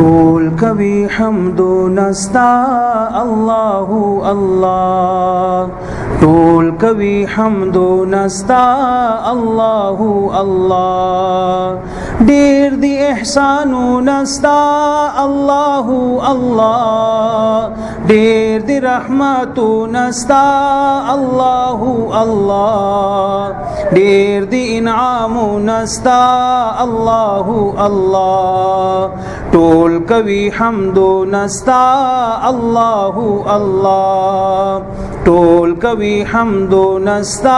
Toll कभी हमदो नस्ता अल्लाहु अल्लाह, टोल कभी हमदो नस्ता अल्लाहु अल्लाह। डेर दी एहसानु नस्ता अल्लाहु अल्लाह, डेर दी रहमतु नस्ता अल्लाहु अल्लाह, डेर दी इनामु नस्ता अल्लाहु अल्लाह। टोल कभी हमदो नस्ता अल्लाहु अल्लाह, टोल कभी हमदो नस्ता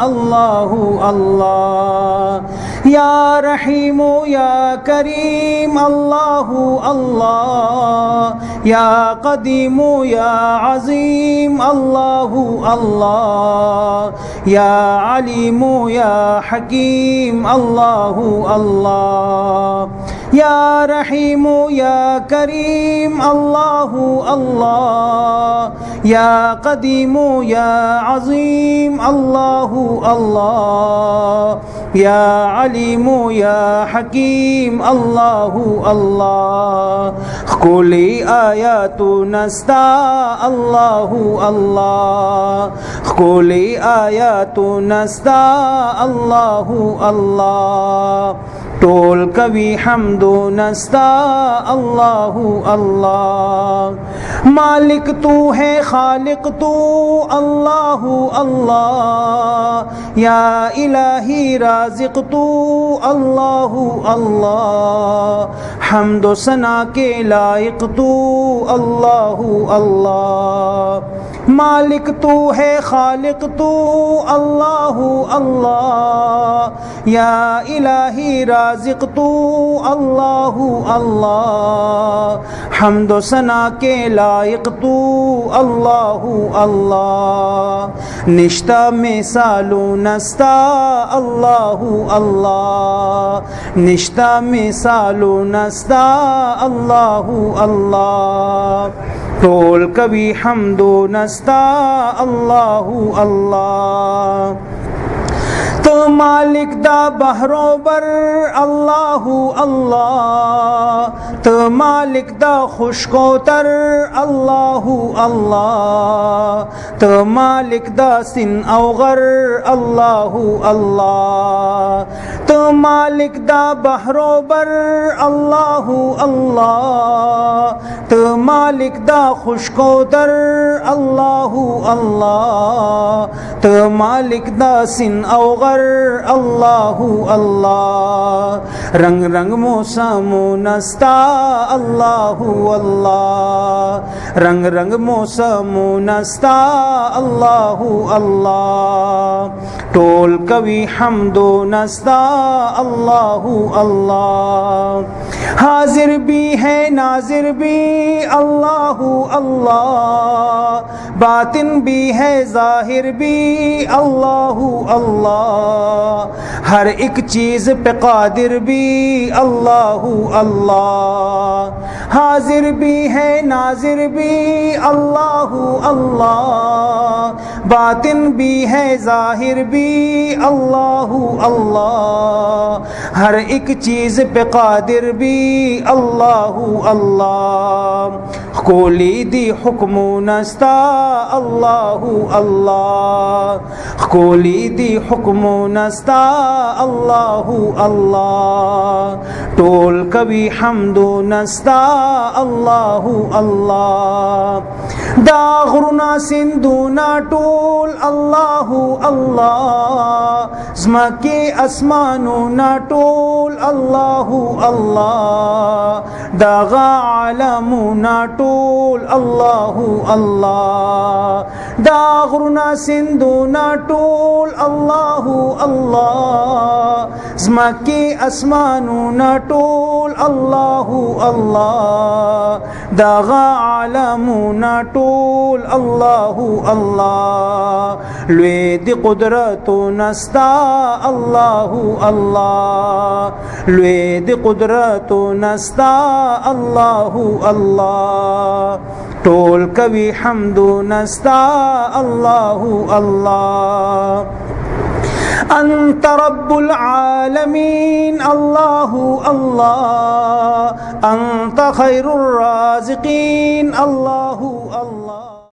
अल्लाहु अल्लाह। या रहीमो या करीम अल्लाहु अल्लाह, या कदीमो या अज़ीम अल्लाहु अल्लाह, या अलीमो या हकीम अल्लाहु अल्लाह। या रहीमो या करीम अल्लाहु अल्लाह, या कदीमो या अज़ीम अल्लाहु अल्लाह, या अलीमो या हकीम अल्लाहु अल्लाह। कुली आयातु नस्ता अल्लाहु अल्लाह, कुली आयातु नस्ता अल्लाहु अल्लाह। टोल कभी हमदो नस्ता अल्लाहु अल्लाह। मालिक तू है खालिक तू अल्लाहु अल्लाह, या इलाही राज़िक तू अल्लाहु अल्लाह। हम्दो सना के लायक तू अल्लाहु अल्लाह। मालिक तू है खालिक तू अल्लाहु अल्लाह, या इलाही राज़िक तू अल्लाहु अल्लाह। हम्दो सना के लायक तू अल्लाहु अल्लाह। निश्ता में सालो नस्ता अल्लाहु अल्लाह, निश्ता में सालो नस्ता अल्लाहु अल्लाह। टोल कभी हमदो नस्ता अल्लाहु अल्लाह। तो मालिक दा बहरोबर अल्लाहु अल्लाह, तो मालिक दा खुशकोतर अल्लाहु अल्लाह, तो मालिक दा सिन अवगर अल्लाहु अल्लाह। तो मालिक दा बहरोबर अल्लाहु अल्लाह, तो मालिक दा खुशकोतर अल्लाहु अल्लाह, तो मालिक दा सिन अवगर अल्लाहु अल्लाह। रंग रंग मौसमो नस्ता अल्लाहु अल्लाह, रंग रंग मौसमो नस्ता अल्लाहु अल्लाह। टोल कभी हमदो नस्ता अल्लाहु अल्लाह। हाजिर भी है नाजिर भी अल्लाहु अल्लाह, बातिन भी है जाहिर भी अल्लाहु अल्लाह। हर एक चीज़ पे कादिर भी अल्लाहु अल्लाह। हाजिर भी है नाजिर भी अल्लाहु अल्लाह, बातिन भी है जाहिर भी अल्लाहु अल्लाह। हर एक चीज़ पे कादिर भी अल्लाहु अल्लाह। कोली दी हुक्मो नस्ता अल्लाहु अल्लाह, कोली दी हुक्मो नस्ता अल्लाहु अल्लाह। टोल कभी हमदो नस्ता अल्लाहु अल्लाह। दागरुना सिंधुना टोल अल्लाहु अल्लाह, ज़मके अस्मानो ना टोल अल्लाहु अल्लाह। दागा आलमो ना टोल अल्लाहु अल्लाह। दागरुना सिंधुना टोल अल्लाहु अल्लाह, ज़मके अस्मानो ना टोल अल्लाहु अल्लाह। दागा आलमो ना टोल अल्लाहु अल्लाह। लुएद कुदरतो नस्ता अल्लाहु अल्लाह, लुएद कुदरतो नस्ता अल्लाहु अल्लाह। टोल कभी हमदो नस्ता अल्लाहु अल्लाह। أنت رب العالمين الله الله أنت خير الرازقين الله